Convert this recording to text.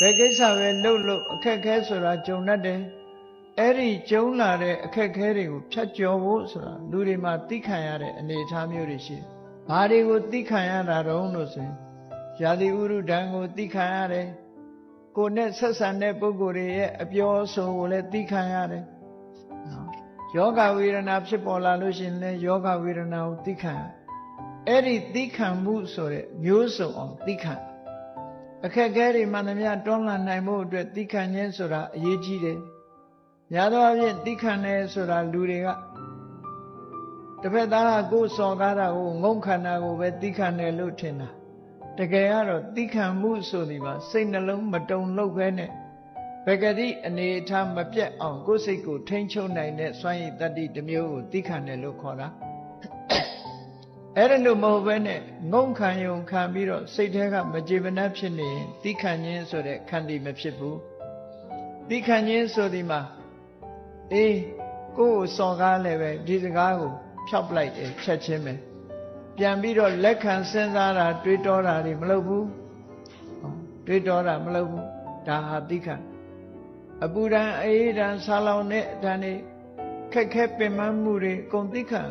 ဘယ်ကိစ္စပဲလို့အခက်ခဲဆိုတာကြုံတတ်တယ်အဲ့ဒီကြုံလာတဲ့အခက်ခဲတွေကိုဖြတ်ကျော်ဖို့ဆိုတာလူတွေမှာသိခံရတဲ့အနေအထားမျိုးတွေရှိတယ်။ဘာတွေကိုသိခံရတာတုံးလို့ဆိုရင်ယာတိဥရုဒံကိုသိခံရတယ်။ကိုယ်နဲ့ဆက်ဆံတဲ့ပုဂ္ဂိုလ်တွေရဲ့အပြောအဆိုကိုလည်းသိခံရတယ်။နော်။ယောဂဝေဒနာဖြစ်ပေါ်လာလို့ရှိရင်လည်းယောဂဝေဒနာကိုသိခံရ။အဲ့ဒီသိခံမှုဆိုတဲ့မျိုးစုံအောင်သိခံအခက်ခဲတွေမှန်သမျှတွန်းလှန်နိုင်ဖို့အတွက်သိခံခြင်းဆိုတာအရေးကြီးတယ်။ညာတော့အဖြစ်သိခံတယ်ဆိုတာလူတွေကတစ်ဖက်သားကကိုယ်စော်ကားတာကိုငုံခန္ဓာကိုပဲသိခံတယ်လို့ထင်တာတကယ်ကတော့သိခံမှုဆိုဒီမှာစိတ်နှလုံးမတုန်လှုပ်ပဲနဲ့ဘဂတိအနေအထားမပြတ်အောင်ကိုယ်စိတ်ကိုထိန်းချုပ်နိုင်တဲ့စွမ်းရည်တတ္တိတစ်မျိုးကိုသိခံတယ်လို့ခေါ်တာအဲ့ဒါလို့မဟုတ်ပဲနဲ့ငုံခံယုံခံပြီးတော့စိတ်ထဲကမကြေမနပ်ဖြစ်နေရင်သိခံခြင်းဆိုတဲ့ခန္တီမဖြစ်ဘူးသိခံခြင်းဆိုဒီမှာအေးကိုယ်စော်ကားလည်းပဲဒီစကားကိုဖြောက်ပလိုက်တယ်ဖြတ်ချင်းပဲပြန်ပြီးတော့လက်ခံစဉ်းစားတာတွေးတောတာတွေမလုပ်ဘူးတွေးတောတာမလုပ်ဘူးဒါဟာသိခံအပူဒဏ်အေးဒဏ်ဆာလောင်တဲ့အတန်းတွေခက်ခဲပင်ပန်းမှုတွေအကုန်သိခံ